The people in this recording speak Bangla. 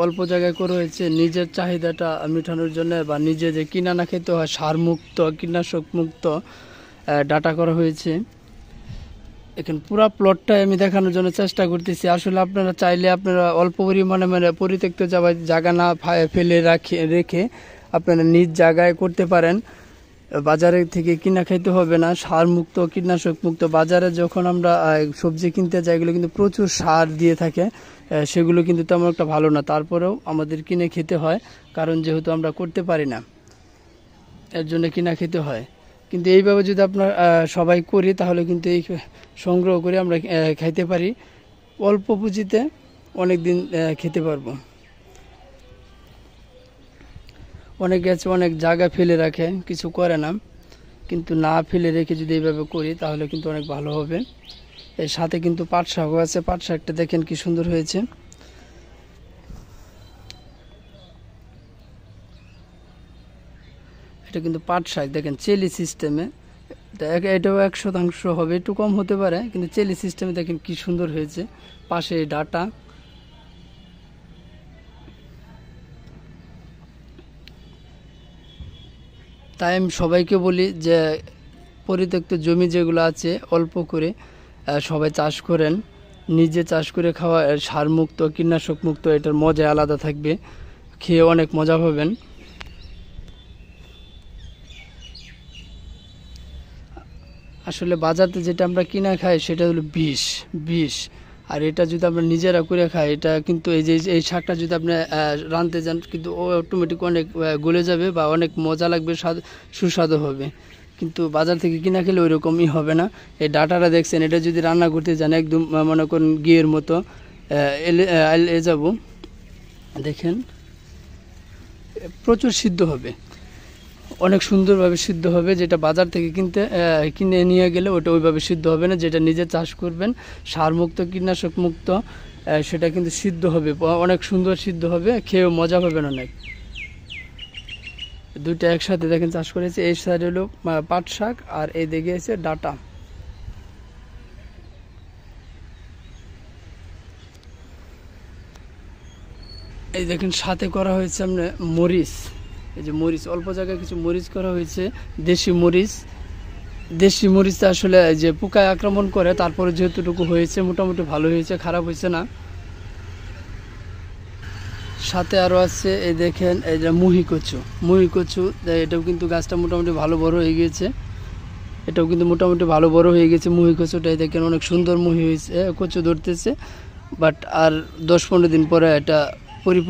অল্প জায়গায় করে হয়েছে নিজের চাহিদাটা মেটানোর জন্য, বা নিজে যে কিনা না খেতে হয় সারমুক্ত কীটনাশক মুক্ত ডাটা করা হয়েছে। এখানে পুরো প্লটটাই আমি দেখানোর জন্য চেষ্টা করতেছি। আসলে আপনারা চাইলে আপনারা অল্প পরিমাণে পরিত্যক্ত জায়গা না ফেলে রেখে আপনারা নিজ জায়গায় করতে পারেন। বাজারে থেকে কিনা খাইতে হবে না, সার মুক্ত কীটনাশক মুক্ত। বাজারে যখন আমরা সবজি কিনতে যাই এগুলো কিন্তু প্রচুর সার দিয়ে থাকে, সেগুলো কিন্তু তেমন একটা ভালো না, তারপরেও আমাদের কিনে খেতে হয়, কারণ যেহেতু আমরা করতে পারি না এর জন্য কিনা খেতে হয়। কিন্তু এইভাবে যদি আপনার সবাই করি তাহলে কিন্তু এই সংগ্রহ করে আমরা খাইতে পারি, অল্প পুঁজিতে অনেক দিন খেতে পারবো। অনেকে আছে অনেক জায়গা ফেলে রাখে, কিছু করে না, কিন্তু না ফেলে রেখে যদি এইভাবে করি তাহলে কিন্তু অনেক ভালো হবে। এর সাথে কিন্তু পাট শাকও আছে, পাট শাকটা দেখেন কি সুন্দর হয়েছে। এটা কিন্তু পাট শাক দেখেন চেলি সিস্টেমে, এটাও 100% হবে, একটু কম হতে পারে, কিন্তু চেলি সিস্টেমে দেখেন কি সুন্দর হয়েছে। পাশে ডাটা, তাই আমি সবাইকে বলি যে পরিত্যক্ত জমি যেগুলো আছে অল্প করে সবাই চাষ করেন, নিজে চাষ করে খাওয়া, সারমুক্ত কীটনাশক মুক্ত, এটার মজা আলাদা থাকবে, খেয়ে অনেক মজা পাবেন। আসলে বাজারে যেটা আমরা কিনা খাই সেটা হলো বিষ, আর এটা যদি আমরা নিজেরা করে খাই, এটা কিন্তু এই শাকটা যদি আপনি রাঁধতে যান কিন্তু অটোমেটিক অনেক গলে যাবে বা অনেক মজা লাগবে, সুস্বাদু হবে। কিন্তু বাজার থেকে কিনা খেলে ওই রকমই হবে না। এই ডাটাটা দেখছেন, এটা যদি রান্না করতে যান একদম মনে করেন ঘিয়ের মতো এলে যাব, দেখেন প্রচুর সিদ্ধ হবে, অনেক সুন্দরভাবে সিদ্ধ হবে। যেটা বাজার থেকে কিনে নিয়ে গেলে ওটা ওইভাবে সিদ্ধ হবে না, যেটা নিজে চাষ করবেন সারমুক্ত কীটনাশক মুক্ত, সেটা কিন্তু সিদ্ধ হবে, অনেক সুন্দর সিদ্ধ হবে, খেয়েও মজা পাবেন অনেক। দুইটা একসাথে দেখেন চাষ করেছে, এই সাইড হলো পাট শাক আর এই দিকে আছে ডাটা। এই দেখেন সাথে করা হয়েছে আপনার মরিচ, এই যে মরিচ, অল্প জায়গায় কিছু মরিচ করা হয়েছে, দেশি মরিচ আসলে যে পোকায় আক্রমণ করে, তারপরে যেহেতুটুকু হয়েছে মোটামুটি ভালো হয়েছে, খারাপ হয়েছে না। সাথে আরও আছে এই দেখেন এই যে মুহি কচু, এটাও কিন্তু গাছটা মোটামুটি ভালো বড় হয়ে গিয়েছে, মুহি কচুটাই দেখেন অনেক সুন্দর মুহি হয়েছে, কচু ধরতেছে, বাট আর 10-15 দিন পরে এটা পরিপূর্ণ